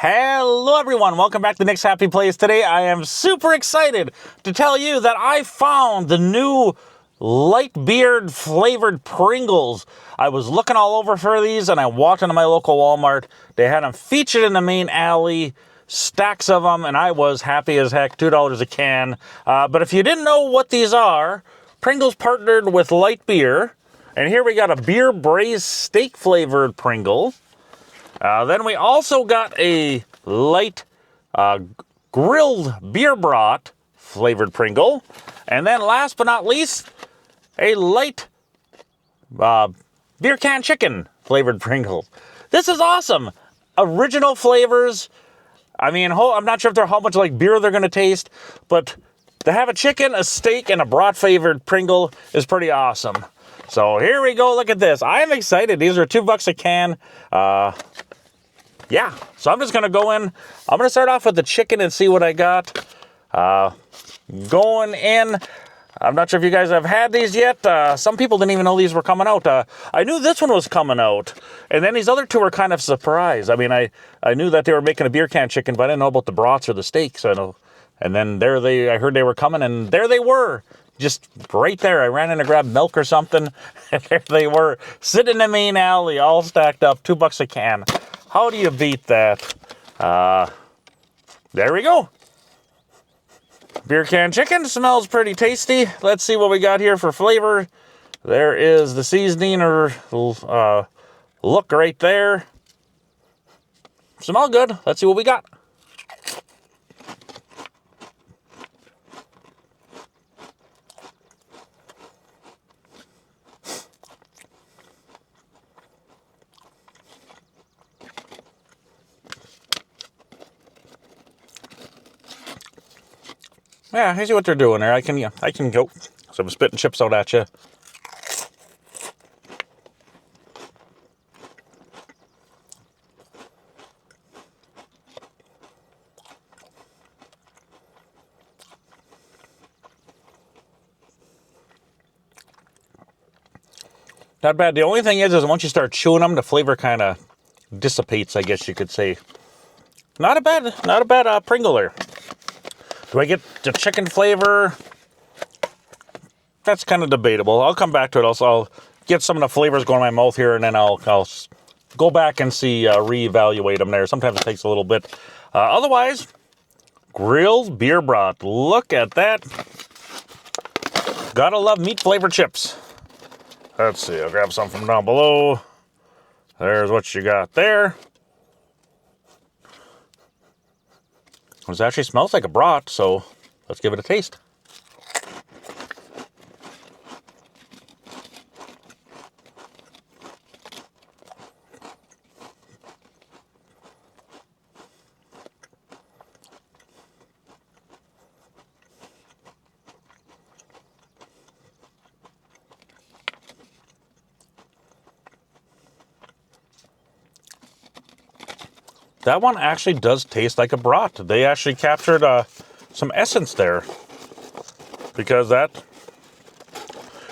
Hello everyone, welcome back to Nick's Happy Place. Today I am super excited to tell you that I found the new Lite Beer flavored Pringles. I was looking all over for these and I walked into my local Walmart. They had them featured in the main alley, stacks of them, and I was happy as heck, $2 a can. But if you didn't know what these are, Pringles partnered with Lite Beer, and here we got a Beer-Braised Steak flavored Pringle. Then we also got a Lite Grilled Beer Brat flavored Pringle. And then last but not least, a Lite Beer Can Chicken flavored Pringle. This is awesome. Original flavors. I mean, I'm not sure if they're how much like beer they're going to taste, but to have a chicken, a steak, and a brat flavored Pringle is pretty awesome. So here we go. Look at this. I am excited. These are $2 a can. Yeah, so I'm just going to go in. I'm going to start off with the chicken and see what I got. Going in. I'm not sure if you guys have had these yet. Some people didn't even know these were coming out. I knew this one was coming out. And then these other two were kind of surprised. I mean, I knew that they were making a beer can chicken, but I didn't know about the brats or the steaks. And then I heard they were coming, and there they were. Just right there. I ran in to grab milk or something, and there they were, sitting in the main alley, all stacked up, $2 a can. How do you beat that? There we go. Beer can chicken smells pretty tasty. Let's see what we got here for flavor. There is the seasoning or look right there. Smell good. Let's see what we got. Yeah, I see what they're doing there. I can go some spitting chips out at you. Not bad. The only thing is once you start chewing them, the flavor kind of dissipates, I guess you could say. Not a bad Pringle there. Do I get the chicken flavor? That's kind of debatable. I'll come back to it. I'll get some of the flavors going in my mouth here, and then I'll go back and see, reevaluate them there. Sometimes it takes a little bit. Otherwise, grilled beer brat. Look at that. Gotta love meat flavored chips. Let's see. I'll grab some from down below. There's what you got there. This actually smells like a brat, so let's give it a taste. That one actually does taste like a brat. They actually captured some essence there. Because that,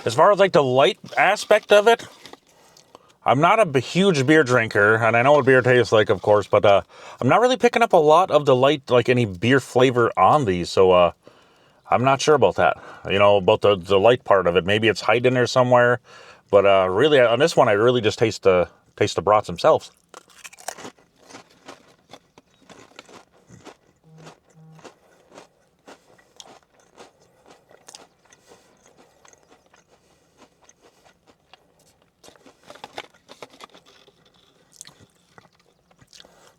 as far as like the light aspect of it, I'm not a huge beer drinker, and I know what beer tastes like, of course, but I'm not really picking up a lot of the light, like any beer flavor on these, so I'm not sure about that. You know, about the light part of it. Maybe it's hiding there somewhere, but really, on this one, I really just taste the brats themselves.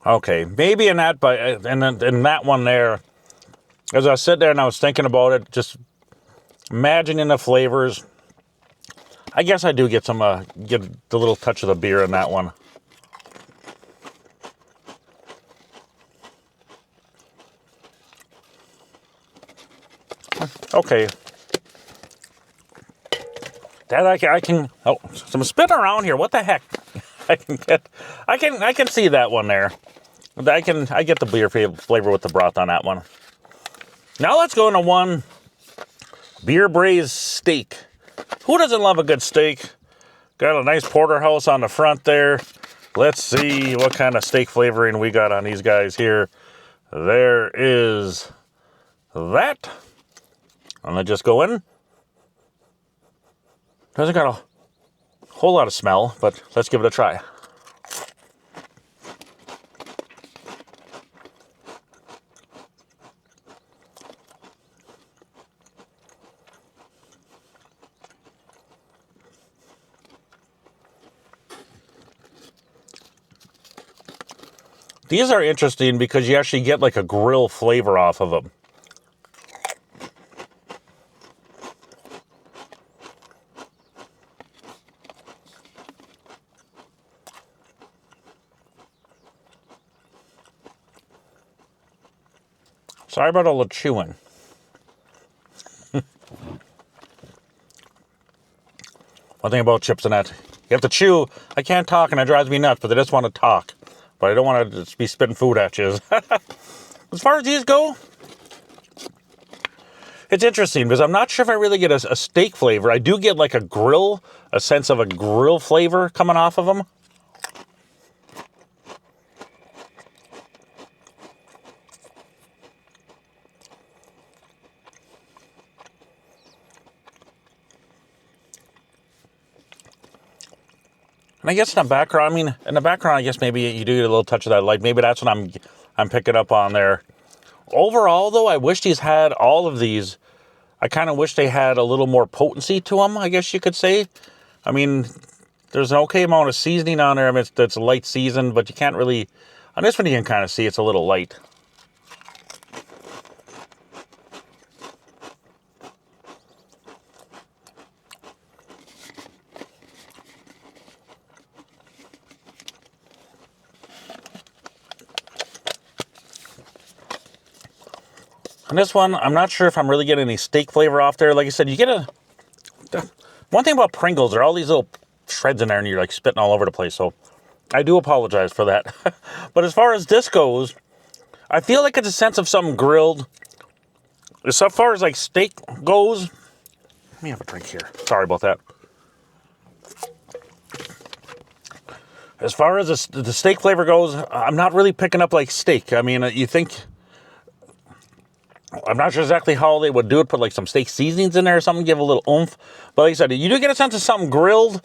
Okay, maybe in that, but in that one there, as I sat there and I was thinking about it, just imagining the flavors, I guess I do get get the little touch of the beer in that one. Okay, that I can. Oh, some spit around here. What the heck? I can see that one there. I get the beer flavor with the broth on that one. Now let's go into one beer-braised steak. Who doesn't love a good steak? Got a nice porterhouse on the front there. Let's see what kind of steak flavoring we got on these guys here. There is that. I'm going to just go in. Doesn't got a whole lot of smell, but let's give it a try. These are interesting because you actually get like a grill flavor off of them. Sorry about all the chewing. One thing about chips and that, you have to chew. I can't talk and it drives me nuts, but I just want to talk. But I don't want to just be spitting food at you. As far as these go, it's interesting because I'm not sure if I really get a steak flavor. I do get like a sense of a grill flavor coming off of them. And I guess in the background, I guess maybe you do get a little touch of that light. Maybe that's what I'm picking up on there. Overall, though, I wish these had all of these. I kind of wish they had a little more potency to them, I guess you could say. I mean, there's an okay amount of seasoning on there. I mean, it's light seasoned, but you can't really... On this one, you can kind of see it's a little light. On this one, I'm not sure if I'm really getting any steak flavor off there. Like I said, you get one thing about Pringles, there are all these little shreds in there and you're like spitting all over the place. So I do apologize for that. But as far as this goes, I feel like it's a sense of something grilled. As far as like steak goes, let me have a drink here. Sorry about that. As far as the steak flavor goes, I'm not really picking up like steak. I mean, you think... I'm not sure exactly how they would do it, put like some steak seasonings in there or something, give a little oomph. But like I said, you do get a sense of something grilled,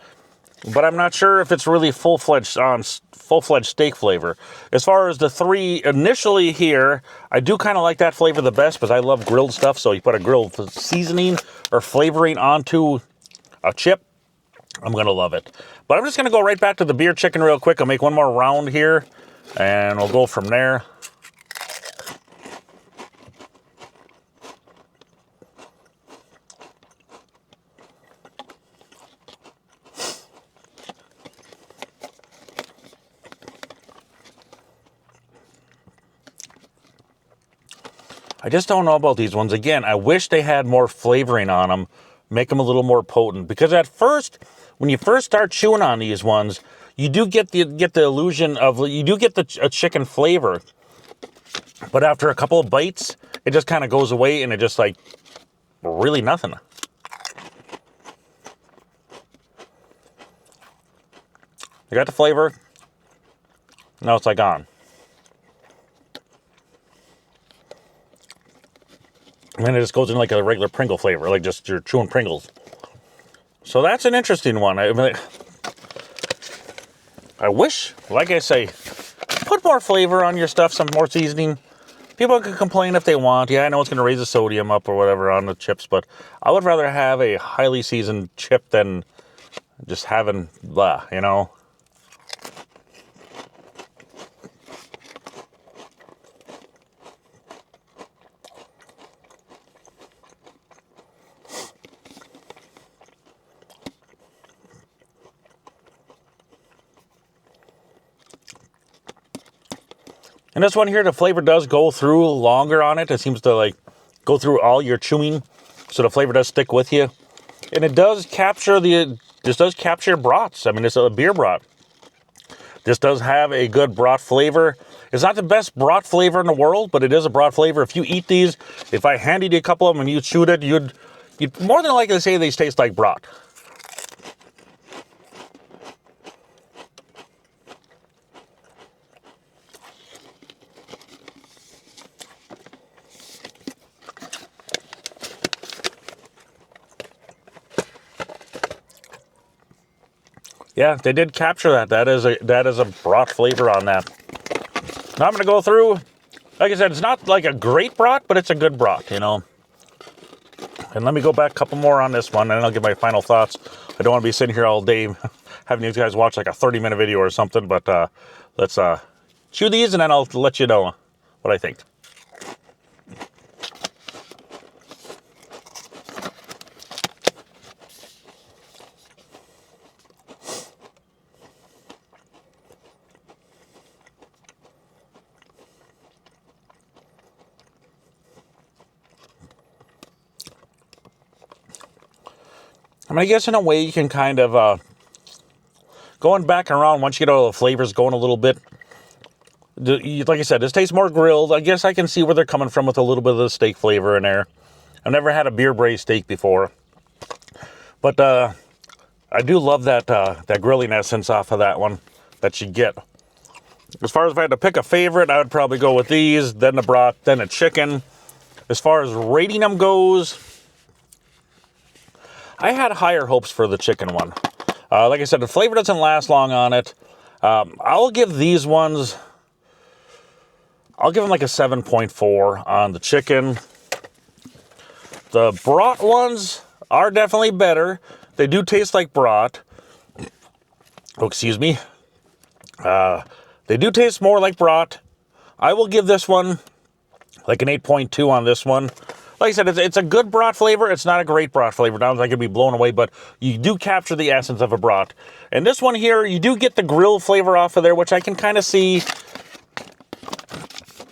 but I'm not sure if it's really full-fledged steak flavor. As far as the three initially here, I do kind of like that flavor the best because I love grilled stuff. So you put a grilled seasoning or flavoring onto a chip, I'm going to love it. But I'm just going to go right back to the beer chicken real quick. I'll make one more round here, and we'll go from there. I just don't know about these ones. Again, I wish they had more flavoring on them, make them a little more potent. Because at first, when you first start chewing on these ones, you do get the illusion of, you do get a chicken flavor. But after a couple of bites, it just kind of goes away and it just like, really nothing. You got the flavor. Now it's like gone. And then it just goes in like a regular Pringle flavor, like just you're chewing Pringles. So that's an interesting one. I wish, like I say, put more flavor on your stuff, some more seasoning. People can complain if they want. Yeah, I know it's going to raise the sodium up or whatever on the chips, but I would rather have a highly seasoned chip than just having blah, you know? And this one here, the flavor does go through longer on it. It seems to like go through all your chewing, so the flavor does stick with you. And it does capture this does capture brats. I mean, it's a beer brat. This does have a good brat flavor. It's not the best brat flavor in the world, but it is a brat flavor. If you eat these, if I handed you a couple of them and you chewed it, you'd more than likely say these taste like brat. Yeah, they did capture that. That is a brat flavor on that. Now I'm going to go through, like I said, it's not like a great brat, but it's a good brat, you know. And let me go back a couple more on this one, and I'll give my final thoughts. I don't want to be sitting here all day having you guys watch like a 30-minute video or something, but let's chew these, and then I'll let you know what I think. I mean, I guess in a way you can kind of, going back and around, once you get all the flavors going a little bit, like I said, this tastes more grilled. I guess I can see where they're coming from with a little bit of the steak flavor in there. I've never had a beer-braised steak before. But I do love that grilling essence off of that one that you get. As far as if I had to pick a favorite, I would probably go with these, then the brat, then the chicken. As far as rating them goes, I had higher hopes for the chicken one. Like I said, the flavor doesn't last long on it. I'll give these ones, I'll give them like a 7.4 on the chicken. The brat ones are definitely better. They do taste like brat. Oh, excuse me. They do taste more like brat. I will give this one like an 8.2 on this one. Like I said, it's a good brat flavor. It's not a great brat flavor. Now I could be blown away, but you do capture the essence of a brat. And this one here, you do get the grill flavor off of there, which I can kind of see.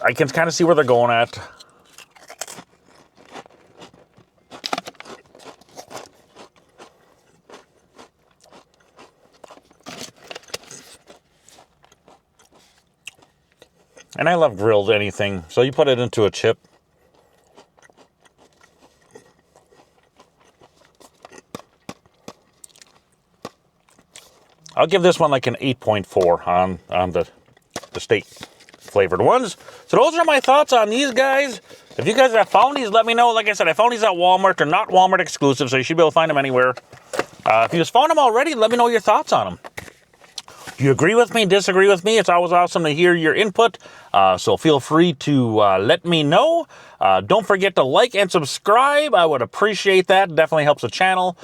I can kind of see where they're going at. And I love grilled anything. So you put it into a chip. I'll give this one like an 8.4 on the steak flavored ones. So those are my thoughts on these guys. If you guys have found these, let me know. Like I said, I found these at Walmart. They're not Walmart exclusive, so you should be able to find them anywhere. If you just found them already, let me know your thoughts on them. Do you agree with me, disagree with me? It's always awesome to hear your input, so feel free to let me know. Don't forget to like and subscribe. I would appreciate that. Definitely helps the channel.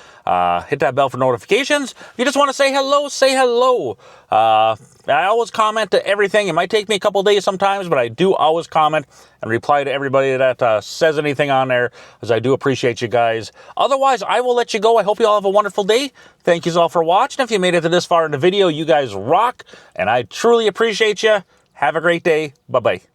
Hit that bell for notifications. If you just want to say hello, say hello. I always comment to everything. It might take me a couple days sometimes, but I do always comment and reply to everybody that says anything on there, as I do appreciate you guys. Otherwise, I will let you go. I hope you all have a wonderful day. Thank you all for watching. If you made it to this far in the video, you guys rock, and I truly appreciate you. Have a great day. Bye-bye.